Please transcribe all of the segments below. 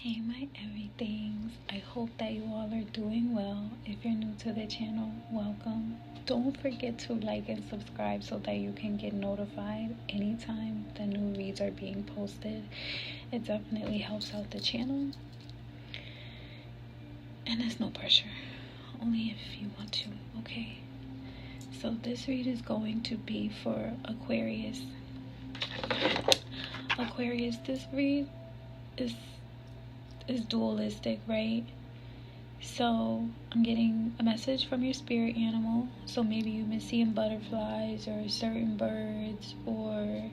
Hey my everythings, I hope that you all are doing well. If you're new to the channel, welcome. Don't forget to like and subscribe so that you can get notified anytime the new reads are being posted. It definitely helps out the channel. And there's no pressure, only if you want to, okay? So this read is going to be for Aquarius. Aquarius, this read is dualistic, right? So I'm getting a message from your spirit animal. So maybe you've been seeing butterflies or certain birds or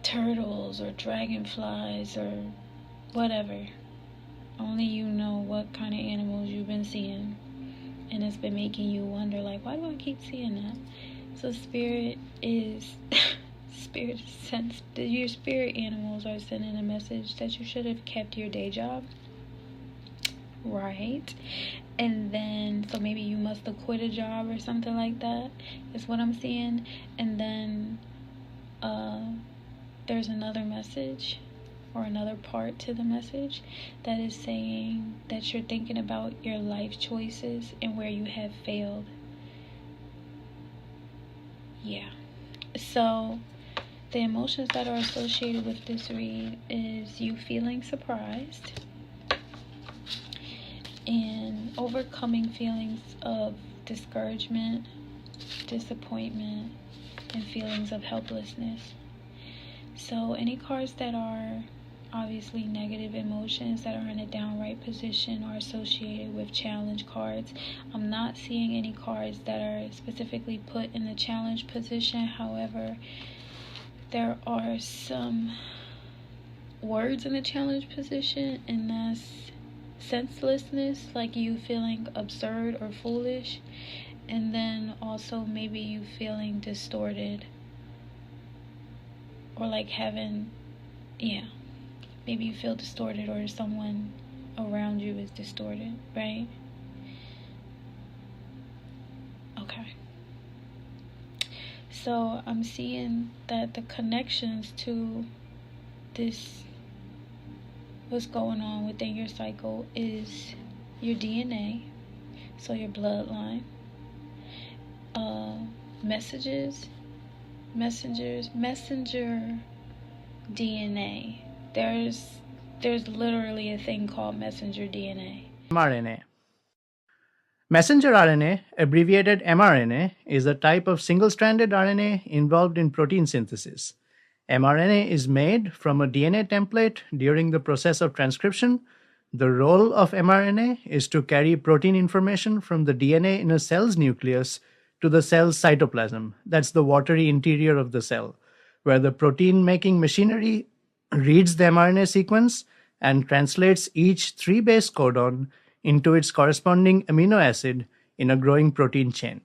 turtles or dragonflies or whatever. Only you know what kind of animals you've been seeing, and it's been making you wonder, like, why do I keep seeing that? So spirit is your spirit animals are sending a message that you should have kept your day job, right? And then so maybe you must have quit a job or something like that is what I'm seeing. And then there's another message or another part to the message that is saying that you're thinking about your life choices and where you have failed. Yeah, so the emotions that are associated with this read is you feeling surprised and overcoming feelings of discouragement, disappointment, and feelings of helplessness. So any cards that are obviously negative emotions that are in a downright position are associated with challenge cards. I'm not seeing any cards that are specifically put in the challenge position. However, there are some words in the challenge position, and that's senselessness, like you feeling absurd or foolish, and then also maybe you feeling distorted or like having, maybe you feel distorted or someone around you is distorted, right? Okay. So I'm seeing that the connections to this, what's going on within your cycle, is your DNA, so your bloodline, messenger DNA. There's literally a thing called messenger DNA. mRNA. Messenger RNA, abbreviated mRNA, is a type of single-stranded RNA involved in protein synthesis. mRNA is made from a DNA template during the process of transcription. The role of mRNA is to carry protein information from the DNA in a cell's nucleus to the cell's cytoplasm. That's the watery interior of the cell, where the protein-making machinery reads the mRNA sequence and translates each 3-base codon into its corresponding amino acid in a growing protein chain.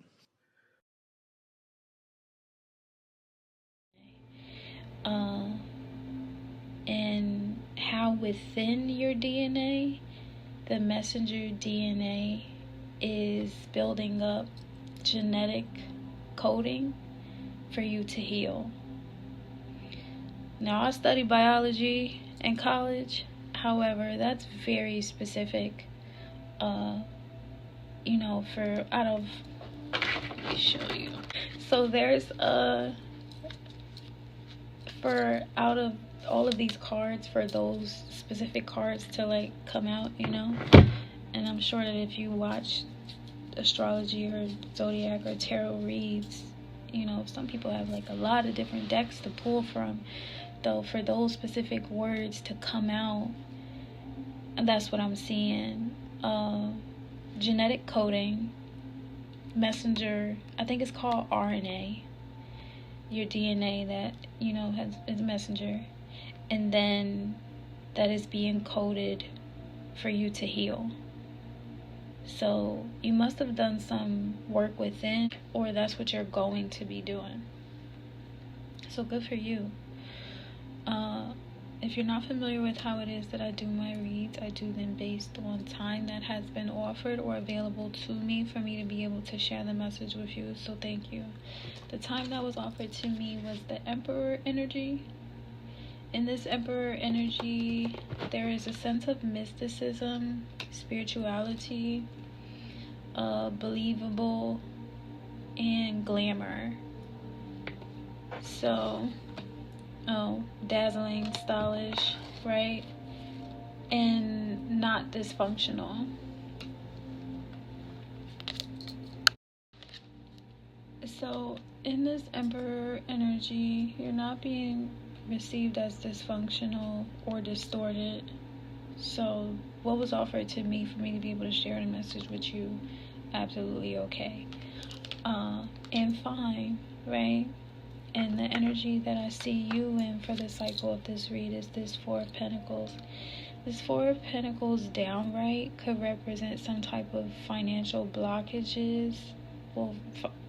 And how within your DNA, the messenger DNA is building up genetic coding for you to heal. Now, I studied biology in college. However, that's very specific. Let me show you. So there's out of all of these cards, for those specific cards to like come out, and I'm sure that if you watch astrology or zodiac or tarot reads, some people have like a lot of different decks to pull from, though, for those specific words to come out. And that's what I'm seeing. Genetic coding, messenger, I think it's called RNA, your DNA that is a messenger, and then that is being coded for you to heal. So you must have done some work within, or that's what you're going to be doing. So good for you. If you're not familiar with how it is that I do my reads, I do them based on time that has been offered or available to me for me to be able to share the message with you. So thank you. The time that was offered to me was the Emperor energy, in this Emperor energy, there is a sense of mysticism, spirituality, believable, and glamour. So, dazzling, stylish, right? And not dysfunctional. So, in this Emperor energy, you're not being received as dysfunctional or distorted. So, what was offered to me for me to be able to share the message with you, absolutely okay. And fine, right? And the energy that I see you in for the cycle of this read is this Four of Pentacles. This Four of Pentacles downright could represent some type of financial blockages. Well,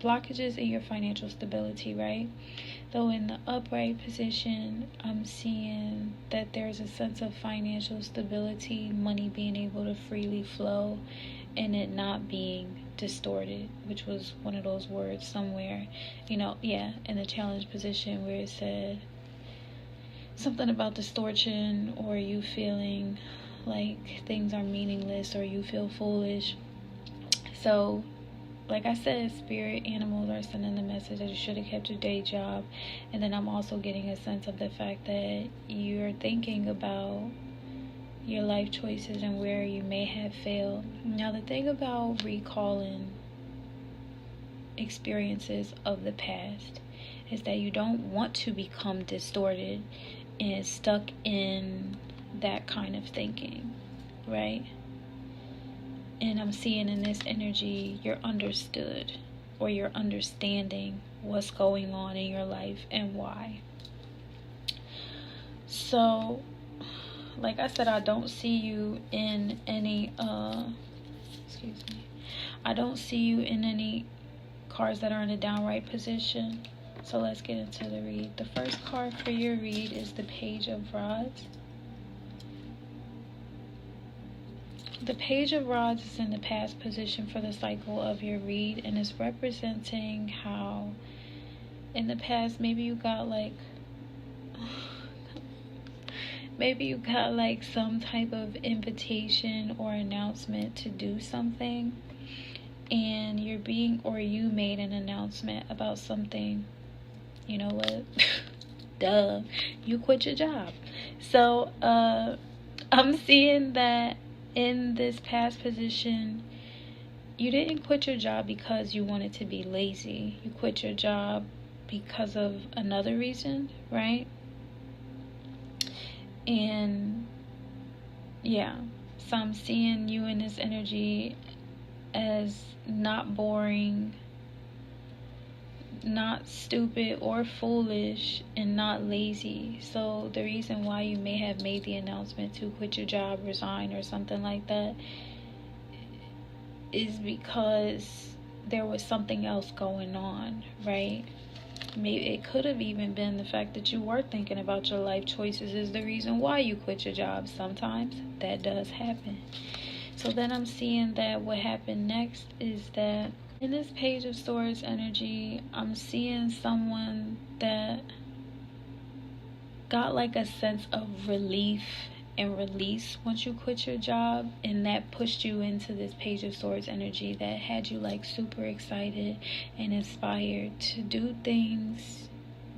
blockages in your financial stability, right? Though in the upright position, I'm seeing that there's a sense of financial stability, money being able to freely flow, and it not being distorted, which was one of those words somewhere, in the challenge position where it said something about distortion, or you feeling like things are meaningless, or you feel foolish. So, like I said, spirit animals are sending the message that you should have kept your day job. And then I'm also getting a sense of the fact that you're thinking about your life choices and where you may have failed. Now, the thing about recalling experiences of the past is that you don't want to become distorted and stuck in that kind of thinking, right? And I'm seeing in this energy, you're understood, or you're understanding what's going on in your life and why. So, like I said, I don't see you in any, I don't see you in any cards that are in a downright position. So let's get into the read. The first card for your read is the Page of Rods. The Page of Rods is in the past position for the cycle of your read, and it's representing how in the past maybe you got like some type of invitation or announcement to do something, and you made an announcement about something. You know what? Duh. You quit your job. So I'm seeing that in this past position, you didn't quit your job because you wanted to be lazy. You quit your job because of another reason, right? And yeah, so I'm seeing you in this energy as not boring, not stupid or foolish, and not lazy. So the reason why you may have made the announcement to quit your job, resign, or something like that is because there was something else going on, right? Maybe it could have even been the fact that you were thinking about your life choices is the reason why you quit your job. Sometimes that does happen. So then I'm seeing that what happened next is that in this Page of Swords energy, I'm seeing someone that got like a sense of relief and release once you quit your job, and that pushed you into this Page of Swords energy that had you like super excited and inspired to do things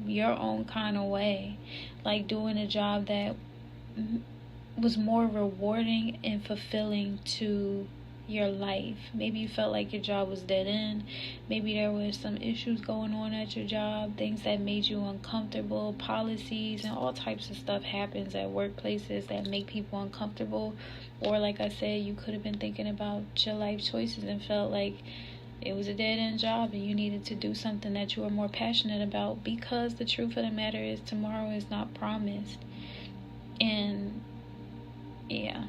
your own kind of way, like doing a job that was more rewarding and fulfilling to your life. Maybe you felt like your job was dead end. Maybe there was some issues going on at your job, things that made you uncomfortable, policies and all types of stuff happens at workplaces that make people uncomfortable. Or like I said, you could have been thinking about your life choices and felt like it was a dead end job and you needed to do something that you were more passionate about, because the truth of the matter is tomorrow is not promised. And yeah,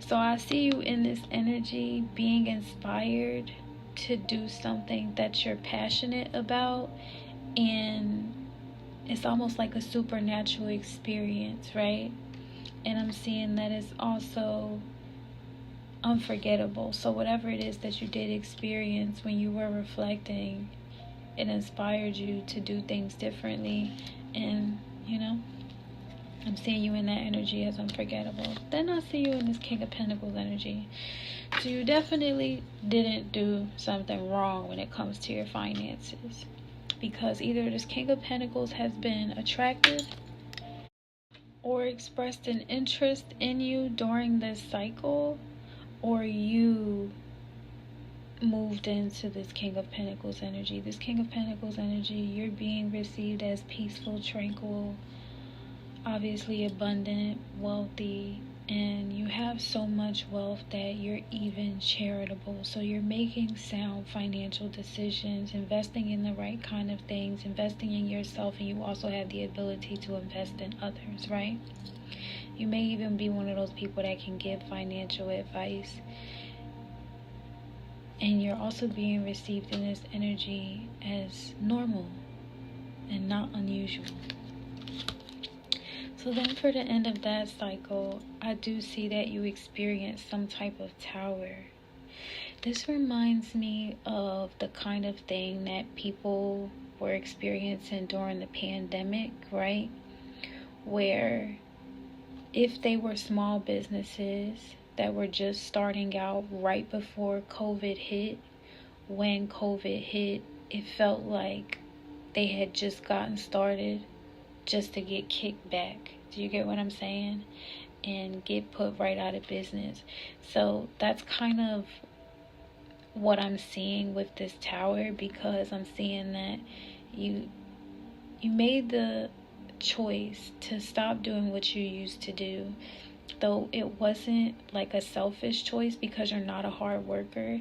so I see you in this energy being inspired to do something that you're passionate about, and it's almost like a supernatural experience, right? And I'm seeing that it's also unforgettable. So whatever it is that you did experience when you were reflecting, it inspired you to do things differently. And I'm seeing you in that energy as unforgettable. Then I see you in this King of Pentacles energy. So you definitely didn't do something wrong when it comes to your finances. Because either this King of Pentacles has been attracted or expressed an interest in you during this cycle, or you moved into this King of Pentacles energy. This King of Pentacles energy, you're being received as peaceful, tranquil, obviously abundant, wealthy, and you have so much wealth that you're even charitable. So you're making sound financial decisions, investing in the right kind of things, investing in yourself, and you also have the ability to invest in others, right? You may even be one of those people that can give financial advice. And you're also being received in this energy as normal and not unusual. So then for the end of that cycle, I do see that you experience some type of tower. This reminds me of the kind of thing that people were experiencing during the pandemic, right? Where if they were small businesses that were just starting out right before COVID hit, when COVID hit, it felt like they had just gotten started just to get kicked back. Do you get what I'm saying? And get put right out of business. So that's kind of what I'm seeing with this tower, because I'm seeing that you made the choice to stop doing what you used to do, though it wasn't like a selfish choice because you're not a hard worker.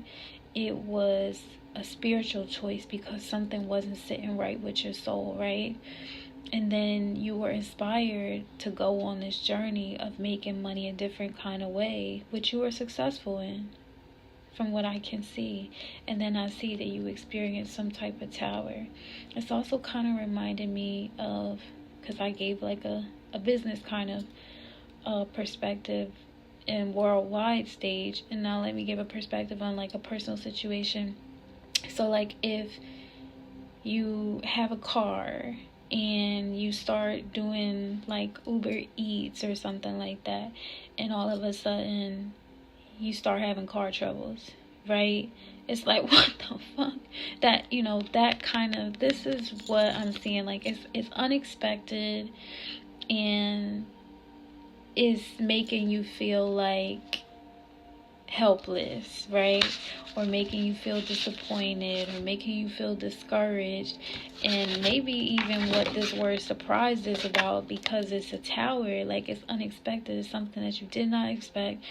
It was a spiritual choice because something wasn't sitting right with your soul, right? And then you were inspired to go on this journey of making money a different kind of way, which you were successful in, from what I can see. And then I see that you experienced some type of tower. It's also kind of reminded me of, because I gave like a business kind of perspective in worldwide stage, and now let me give a perspective on like a personal situation. So like if you have a car and you start doing like Uber Eats or something like that, and all of a sudden you start having car troubles, right? It's like, what the fuck? That, you know, that kind of, this is what I'm seeing. Like it's unexpected, and is making you feel like helpless, right? Or making you feel disappointed, or making you feel discouraged. And maybe even what this word surprised is about, because it's a tower, like it's unexpected, it's something that you did not expect,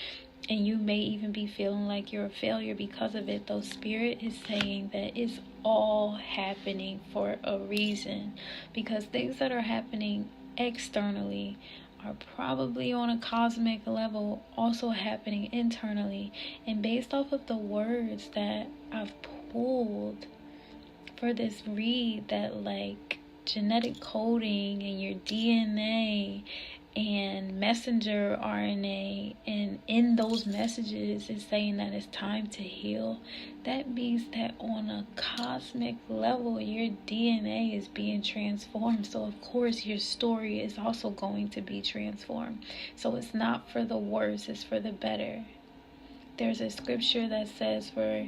and you may even be feeling like you're a failure because of it. Though Spirit is saying that it's all happening for a reason, because things that are happening externally are probably on a cosmic level also happening internally. And based off of the words that I've pulled for this read, that like genetic coding and your DNA and messenger RNA, and in those messages is saying that it's time to heal. That means that on a cosmic level, your DNA is being transformed. So of course your story is also going to be transformed. So it's not for the worse, it's for the better. There's a scripture that says, for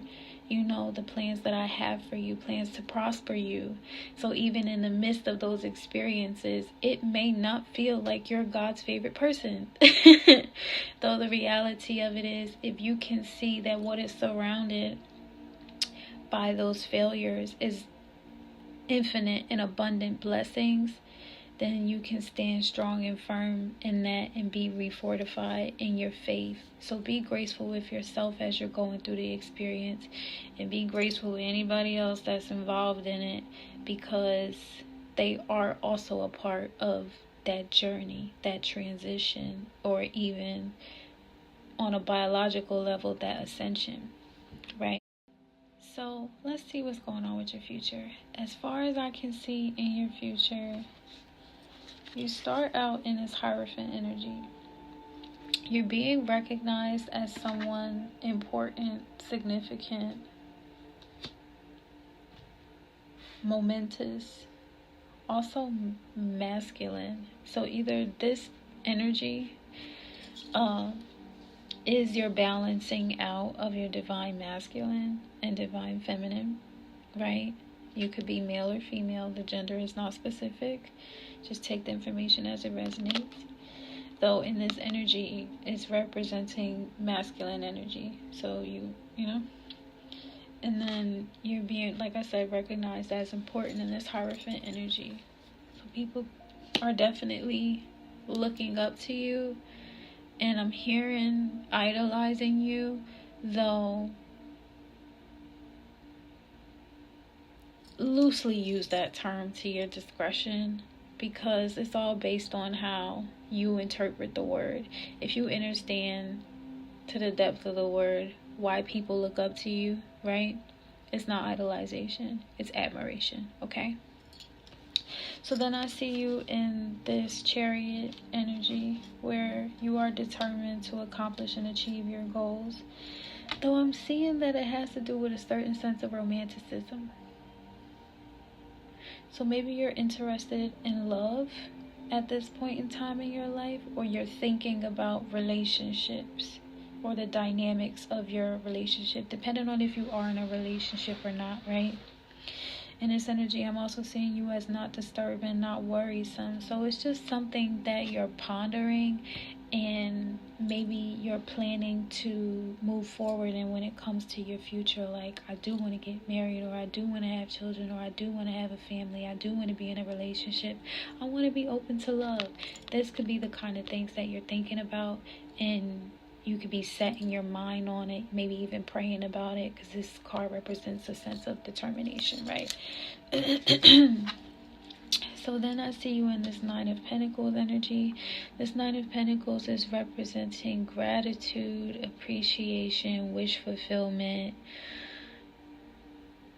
you know the plans that I have for you, plans to prosper you. So even in the midst of those experiences, it may not feel like you're God's favorite person. Though the reality of it is, if you can see that what is surrounded by those failures is infinite and abundant blessings, then you can stand strong and firm in that and be refortified in your faith. So be graceful with yourself as you're going through the experience, and be graceful with anybody else that's involved in it, because they are also a part of that journey, that transition, or even on a biological level, that ascension, right? So let's see what's going on with your future. As far as I can see in your future, you start out in this Hierophant energy. You're being recognized as someone important, significant, momentous, also masculine. So either this energy is your balancing out of your divine masculine and divine feminine, right? You could be male or female. The gender is not specific. Just take the information as it resonates. Though in this energy, it's representing masculine energy. So you know. And then you're being, like I said, recognized as important in this Hierophant energy. So people are definitely looking up to you. And I'm hearing idolizing you, though loosely use that term to your discretion, because it's all based on how you interpret the word. If you understand to the depth of the word why people look up to you, right? It's not idolization, it's admiration, okay? So then I see you in this Chariot energy where you are determined to accomplish and achieve your goals. Though I'm seeing that it has to do with a certain sense of romanticism. So maybe you're interested in love at this point in time in your life, or you're thinking about relationships or the dynamics of your relationship, depending on if you are in a relationship or not, right? In this energy, I'm also seeing you as not disturbing, not worrisome. So it's just something that you're pondering, and maybe you're planning to move forward. And when it comes to your future, like, I do want to get married, or I do want to have children, or I do want to have a family, I do want to be in a relationship, I want to be open to love. This could be the kind of things that you're thinking about, and you could be setting your mind on it, maybe even praying about it, because this card represents a sense of determination, right? So then I see you in this Nine of Pentacles energy. This Nine of Pentacles is representing gratitude, appreciation, wish fulfillment,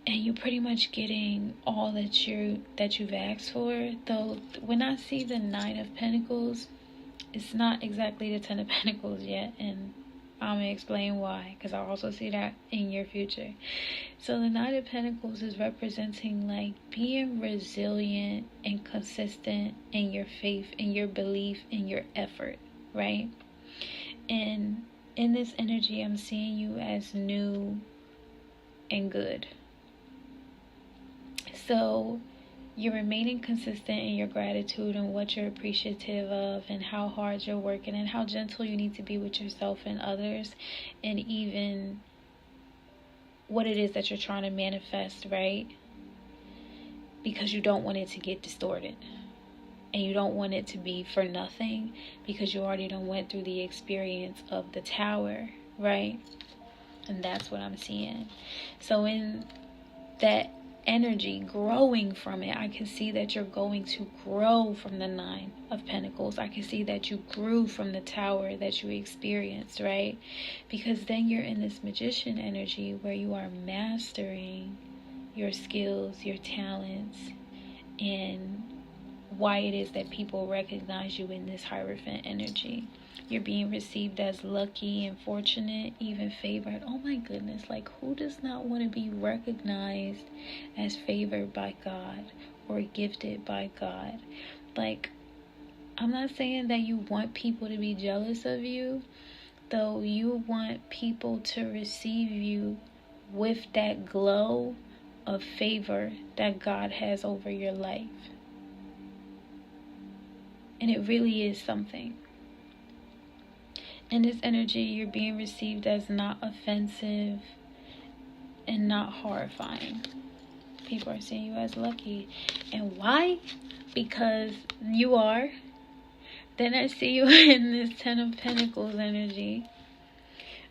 and you're pretty much getting all that you've asked for. Though when I see the Nine of Pentacles, it's not exactly the Ten of Pentacles yet, and I'm going to explain why, because I also see that in your future. So the Nine of Pentacles is representing like being resilient and consistent in your faith, in your belief, in your effort, right? And in this energy, I'm seeing you as new and good. So you're remaining consistent in your gratitude and what you're appreciative of, and how hard you're working, and how gentle you need to be with yourself and others, and even what it is that you're trying to manifest, right? Because you don't want it to get distorted, and you don't want it to be for nothing, because you already done went through the experience of the Tower, right? And that's what I'm seeing. So in that energy, growing from it, I can see that you're going to grow from the Nine of Pentacles. I can see that you grew from the Tower that you experienced, right? Because then you're in this Magician energy where you are mastering your skills, your talents, and why it is that people recognize you in this Hierophant energy. You're being received as lucky and fortunate, even favored. Oh my goodness, like, who does not want to be recognized as favored by God or gifted by God? Like, I'm not saying that you want people to be jealous of you, though you want people to receive you with that glow of favor that God has over your life. And it really is something. In this energy, you're being received as not offensive and not horrifying. People are seeing you as lucky. And why? Because you are. Then I see you in this Ten of Pentacles energy,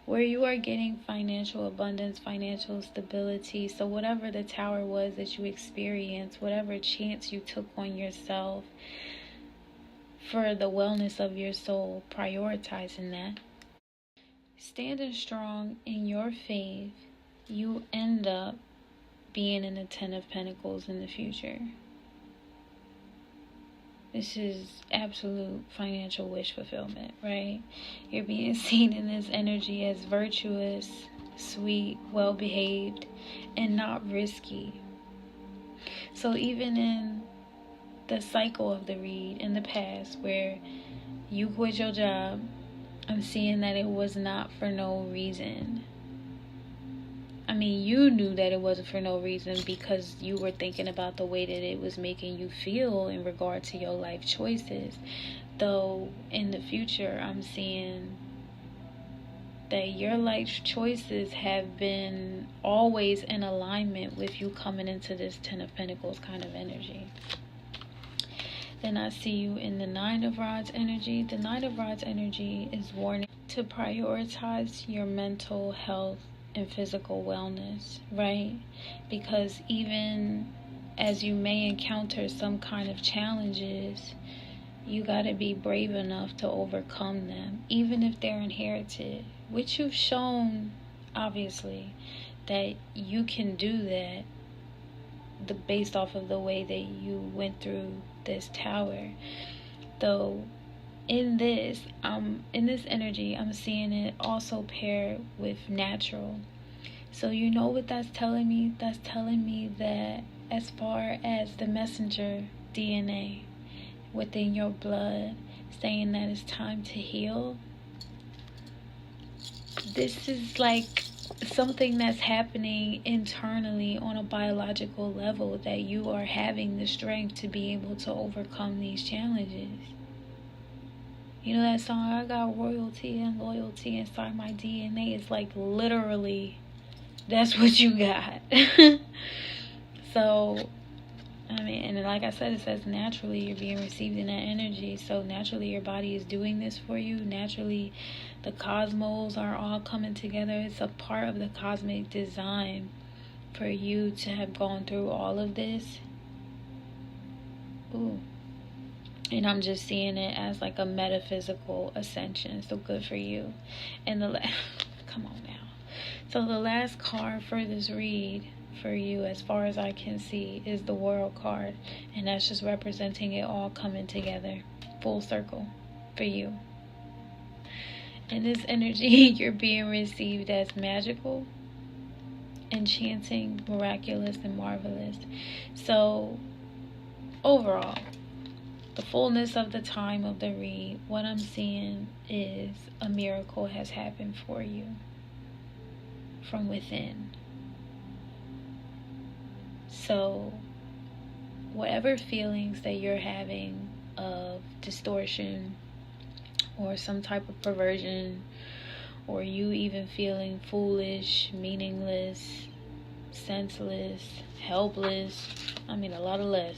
where you are getting financial abundance, financial stability. So whatever the Tower was that you experienced, whatever chance you took on yourself, for the wellness of your soul, prioritizing that. Standing strong in your faith, you end up being in the Ten of Pentacles in the future. This is absolute financial wish fulfillment, right? You're being seen in this energy as virtuous, sweet, well-behaved, and not risky. So even in the cycle of the read in the past where you quit your job. I'm seeing that it was not for no reason. I mean, you knew that it wasn't for no reason because you were thinking about the way that it was making you feel in regard to your life choices. Though in the future, I'm seeing that your life choices have been always in alignment with you coming into this Ten of Pentacles kind of energy. Then I see you in the Nine of Rods energy. The Nine of Rods energy is warning to prioritize your mental health and physical wellness, right? Because even as you may encounter some kind of challenges, you got to be brave enough to overcome them, even if they're inherited, which you've shown, obviously, that you can do that based off of the way that you went through this tower. Though in this energy, I'm seeing it also paired with natural. So you know what that's telling me? That's telling me that as far as the messenger DNA within your blood saying that it's time to heal, this is like something that's happening internally on a biological level, that you are having the strength to be able to overcome these challenges. You know that song, I got royalty and loyalty inside my DNA? It's like literally that's what you got. So I mean, and like I said, it says naturally you're being received in that energy. So naturally your body is doing this for you. Naturally the cosmos are all coming together. It's a part of the cosmic design for you to have gone through all of this. Ooh. And I'm just seeing it as like a metaphysical ascension. So good for you. And come on now. So the last card for this read for you, as far as I can see, is the World card. And that's just representing it all coming together. Full circle for you. In this energy, you're being received as magical, enchanting, miraculous, and marvelous. So overall, the fullness of the time of the read, what I'm seeing is a miracle has happened for you from within. So whatever feelings that you're having of distortion or some type of perversion, or you even feeling foolish, meaningless, senseless, helpless, I mean a lot of less,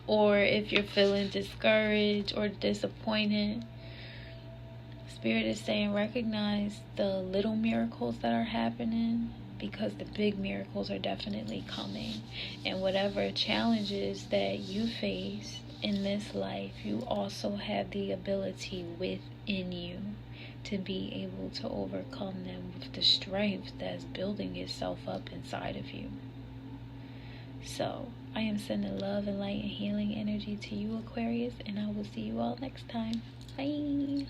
or if you're feeling discouraged or disappointed, Spirit is saying recognize the little miracles that are happening, because the big miracles are definitely coming. And whatever challenges that you face in this life, you also have the ability within you to be able to overcome them with the strength that's building itself up inside of you. So I am sending love and light and healing energy to you, Aquarius, and I will see you all next time. Bye.